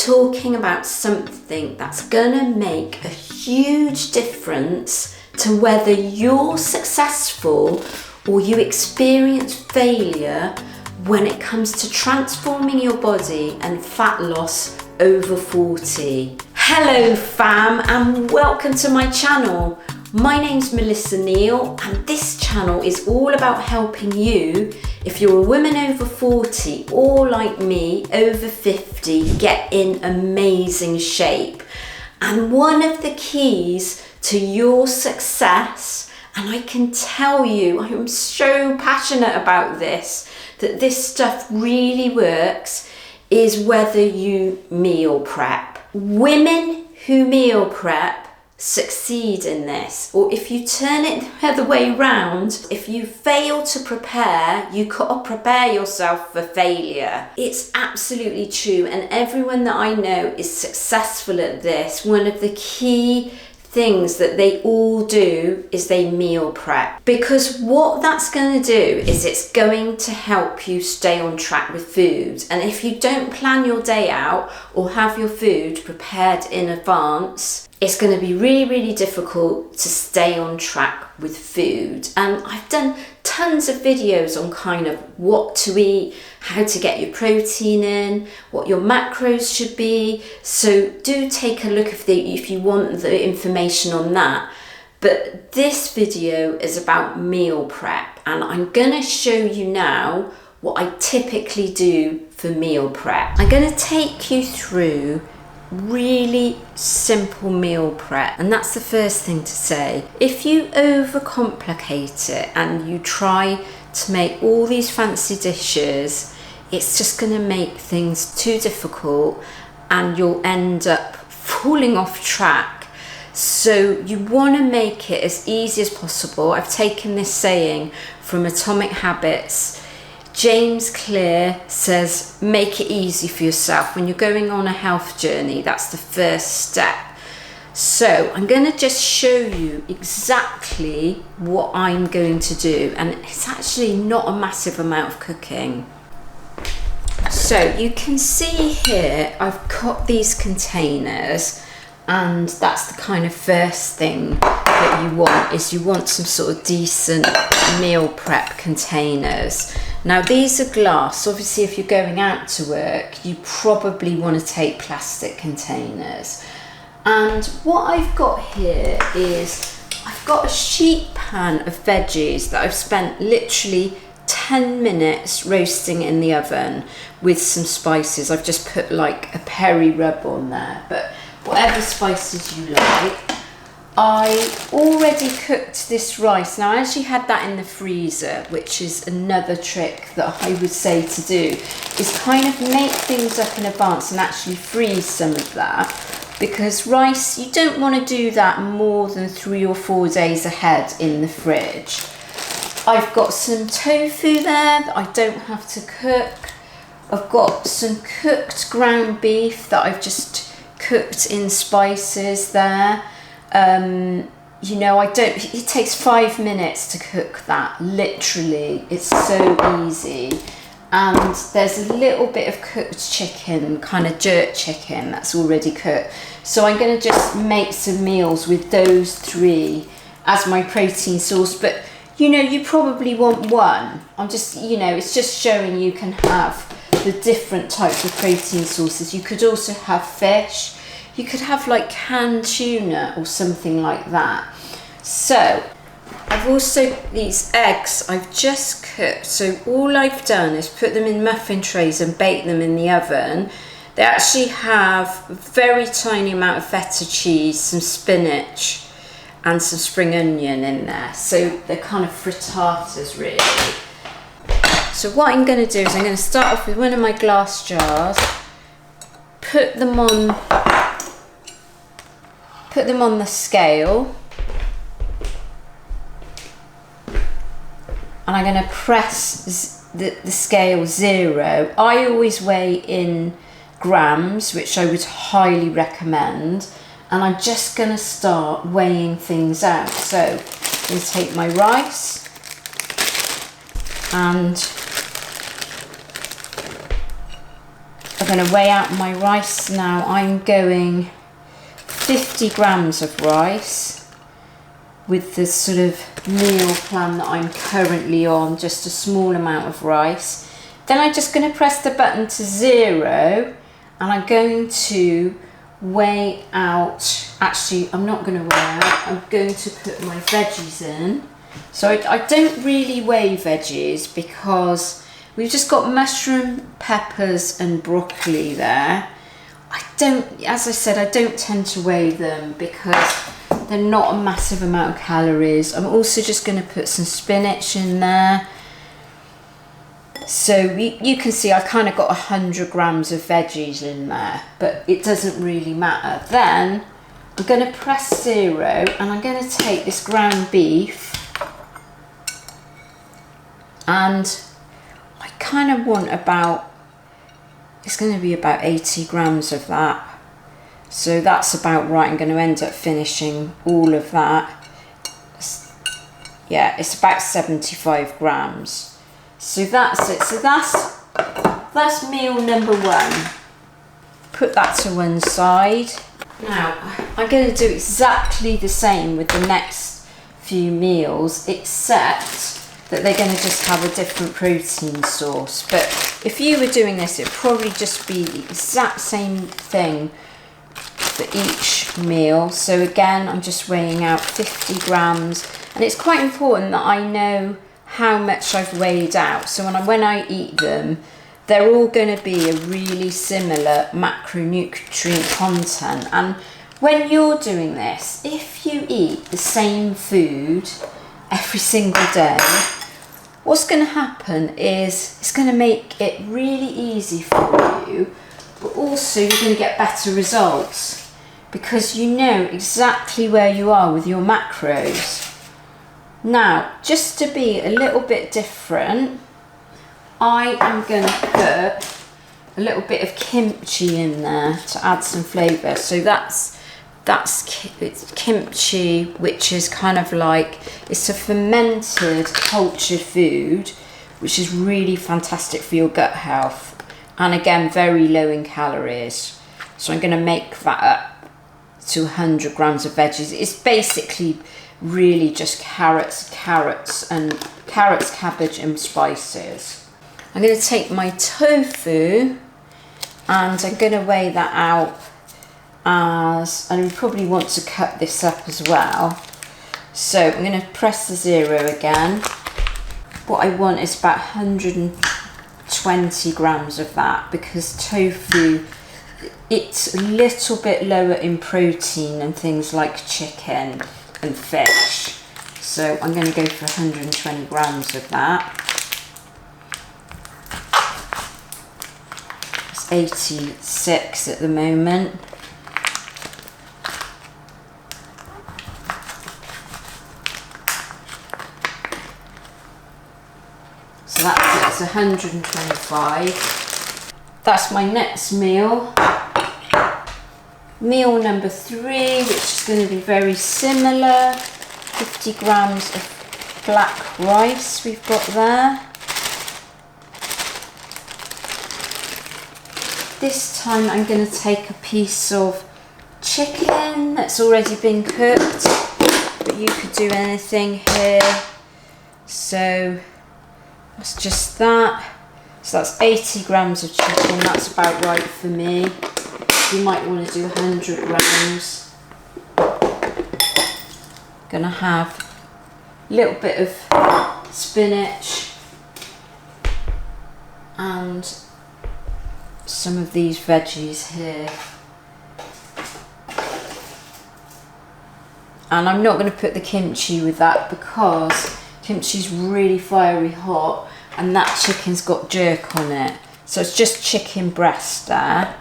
talking about something that's gonna make a huge difference to whether you're successful or you experience failure when it comes to transforming your body and fat loss over 40. Hello fam, and welcome to my channel. My name's Melissa Neal, and this channel is all about helping you, if you're a woman over 40 or like me, over 50, get in amazing shape. And one of the keys to your success, and I can tell you, I'm so passionate about this, that this stuff really works, is whether you meal prep. Women who meal prep succeed in this, or if you turn it the other way round, if you fail to prepare, you gotta prepare yourself for failure. It's absolutely true, and everyone that I know is successful at this. One of the key things that they all do is they meal prep, because what that's going to do is it's going to help you stay on track with food. And if you don't plan your day out or have your food prepared in advance, it's going to be really difficult to stay on track with food. And I've done tons of videos on kind of what to eat, how to get your protein in, what your macros should be. So do take a look if you want the information on that. But this video is about meal prep, and I'm going to show you now what I typically do for meal prep. I'm going to take you through really simple meal prep, and that's the first thing to say. If you overcomplicate it and you try to make all these fancy dishes, it's just going to make things too difficult and you'll end up falling off track. So you want to make it as easy as possible. I've taken this saying from Atomic Habits. James Clear says, make it easy for yourself. When you're going on a health journey, that's the first step. So I'm going to just show you exactly what I'm going to do. And it's actually not a massive amount of cooking. So you can see here, I've got these containers, and that's the kind of first thing that you want, is you want some sort of decent meal prep containers. Now these are glass. Obviously if you're going out to work, you probably want to take plastic containers. And what I've got here is, I've got a sheet pan of veggies that I've spent literally 10 minutes roasting in the oven with some spices. I've just put like a peri rub on there, but whatever spices you like. I already cooked this rice. Now I actually had that in the freezer, which is another trick that I would say to do, is kind of make things up in advance and actually freeze some of that, because rice, you don't want to do that more than 3 or 4 days ahead in the fridge. I've got some tofu there that I don't have to cook. I've got some cooked ground beef that I've just cooked in spices there. You know, it takes 5 minutes to cook that, literally. It's so easy. And there's a little bit of cooked chicken, kind of jerk chicken, that's already cooked. So I'm going to just make some meals with those 3 as my protein source. But you know, you probably want one. I'm just, you know, it's just showing you can have the different types of protein sources. You could also have fish. You could have like canned tuna or something like that. So I've also, these eggs I've just cooked. So all I've done is put them in muffin trays and bake them in the oven. They actually have a very tiny amount of feta cheese, some spinach, and some spring onion in there. So they're kind of frittatas really. So what I'm going to do is I'm going to start off with one of my glass jars, put them on the scale, and I'm going to press the scale 0. I always weigh in grams, which I would highly recommend. And I'm just going to start weighing things out. So I'm going to take my rice and I'm going to weigh out my rice now. I'm going 50 grams of rice with the sort of meal plan that I'm currently on, just a small amount of rice. Then I'm just going to press the button to 0 and I'm going to weigh out, actually I'm not going to weigh out, I'm going to put my veggies in. So I don't really weigh veggies because we've just got mushroom, peppers and broccoli there. As I said, I don't tend to weigh them because they're not a massive amount of calories. I'm also just going to put some spinach in there. So you can see I kind of got 100 grams of veggies in there, but it doesn't really matter. Then I'm going to press 0 and I'm going to take this ground beef, and I kind of want it's going to be about 80 grams of that. So that's about right. I'm going to end up finishing all of that. Yeah, it's about 75 grams. So that's it. So that's meal number 1. Put that to one side. Now I'm going to do exactly the same with the next few meals, except that they're going to just have a different protein source. But if you were doing this, it'd probably just be the exact same thing for each meal. So again, I'm just weighing out 50 grams, and it's quite important that I know how much I've weighed out, so when I eat them, they're all going to be a really similar macronutrient content. And when you're doing this, if you eat the same food every single day, what's going to happen is it's going to make it really easy for you, but also you're going to get better results because you know exactly where you are with your macros. Now, just to be a little bit different, I am going to put a little bit of kimchi in there to add some flavour. So it's kimchi, which is kind of like, it's a fermented cultured food, which is really fantastic for your gut health, and again very low in calories. So I'm going to make that up to 100 grams of veggies. It's basically really just carrots, cabbage and spices. I'm going to take my tofu and I'm going to weigh that out and we probably want to cut this up as well. So I'm going to press the 0 again. What I want is about 120 grams of that, because tofu, it's a little bit lower in protein than things like chicken and fish. So I'm going to go for 120 grams of that. It's 86 at the moment. So that's it, it's 125. That's my next meal. Meal number 3, which is going to be very similar. 50 grams of black rice we've got there. This time I'm going to take a piece of chicken that's already been cooked, but you could do anything here. So that's just that. So that's 80 grams of chicken, that's about right for me. You might want to do 100 grams. Gonna have a little bit of spinach and some of these veggies here. And I'm not going to put the kimchi with that because kimchi's really fiery hot and that chicken's got jerk on it. So it's just chicken breast there.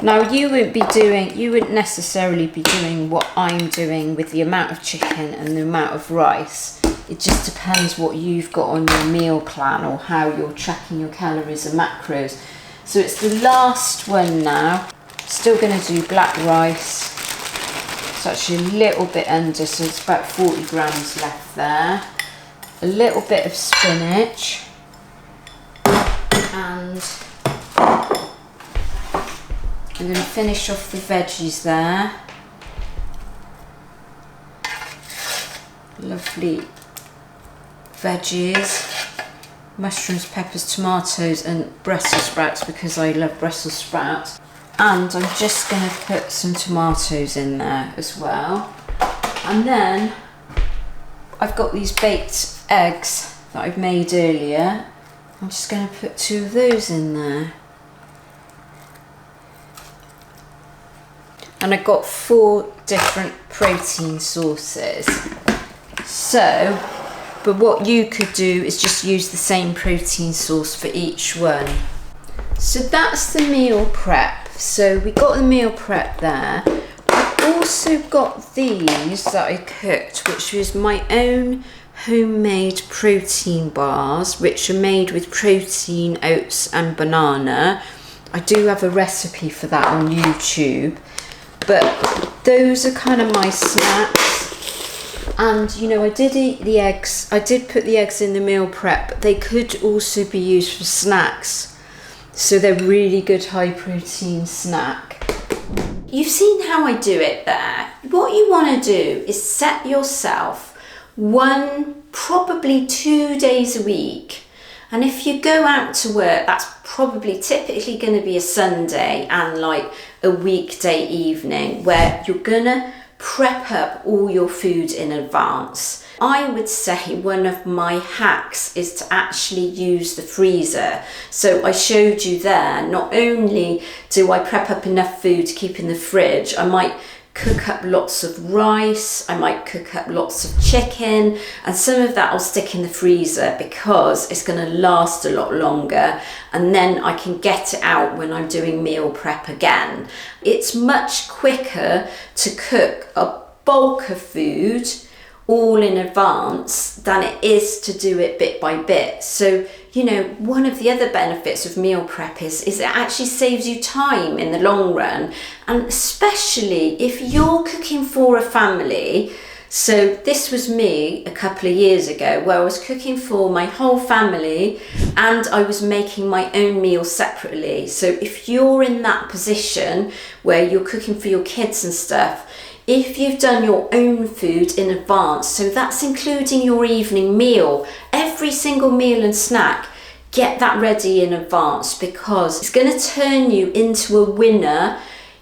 Now you wouldn't necessarily be doing what I'm doing with the amount of chicken and the amount of rice. It just depends what you've got on your meal plan or how you're tracking your calories and macros. So it's the last one now. Still going to do black rice. It's actually a little bit under, so it's about 40 grams left there. A little bit of spinach and And I'm going to finish off the veggies there. Lovely veggies, mushrooms, peppers, tomatoes and Brussels sprouts, because I love Brussels sprouts. And I'm just going to put some tomatoes in there as well. And then I've got these baked eggs that I've made earlier. I'm just going to put 2 of those in there. And I've got 4 different protein sources. So, but what you could do is just use the same protein source for each one. So that's the meal prep. So we got the meal prep there. I've also got these that I cooked, which was my own homemade protein bars, which are made with protein, oats and banana. I do have a recipe for that on YouTube, but those are kind of my snacks. And you know, I did eat the eggs, I did put the eggs in the meal prep, but they could also be used for snacks. So they're really good high protein snack. You've seen how I do it there. What you want to do is set yourself 1, probably 2 days a week. And if you go out to work, that's probably typically going to be a Sunday and like a weekday evening where you're going to prep up all your food in advance. I would say one of my hacks is to actually use the freezer. So I showed you there, not only do I prep up enough food to keep in the fridge, I might cook up lots of rice, I might cook up lots of chicken, and some of that I'll stick in the freezer because it's going to last a lot longer, and then I can get it out when I'm doing meal prep again. It's much quicker to cook a bulk of food all in advance than it is to do it bit by bit. So, you know, one of the other benefits of meal prep is it actually saves you time in the long run, and especially if you're cooking for a family. So this was me a couple of years ago, where I was cooking for my whole family and I was making my own meals separately. So if you're in that position where you're cooking for your kids and stuff, if you've done your own food in advance, so that's including your evening meal, every single meal and snack, get that ready in advance, because it's going to turn you into a winner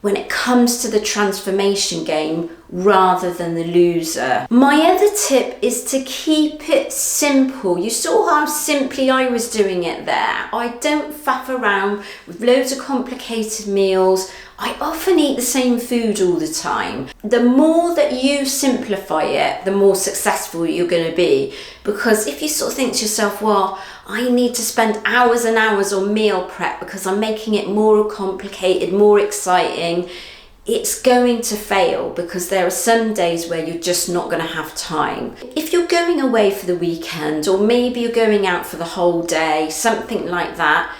when it comes to the transformation game rather than the loser. My other tip is to keep it simple. You saw how simply I was doing it there. I don't faff around with loads of complicated meals. I often eat the same food all the time. The more that you simplify it, the more successful you're going to be. Because if you sort of think to yourself, well, I need to spend hours and hours on meal prep because I'm making it more complicated, more exciting, it's going to fail, because there are some days where you're just not going to have time. If you're going away for the weekend, or maybe you're going out for the whole day, something like that,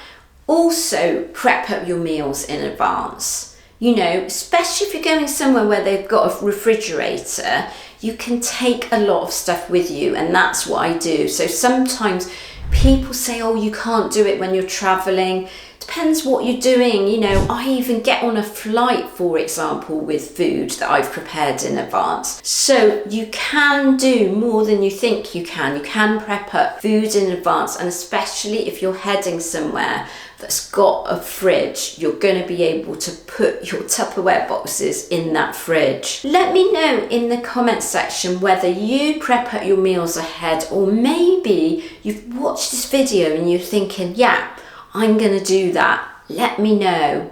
also prep up your meals in advance. You know, especially if you're going somewhere where they've got a refrigerator, you can take a lot of stuff with you, and that's what I do. So sometimes people say, oh, you can't do it when you're traveling. Depends what you're doing. You know, I even get on a flight, for example, with food that I've prepared in advance. So you can do more than you think you can. You can prep up food in advance, and especially if you're heading somewhere that's got a fridge, you're going to be able to put your Tupperware boxes in that fridge. Let me know in the comment section whether you prep up your meals ahead, or maybe you've watched this video and you're thinking, yeah, I'm going to do that. Let me know.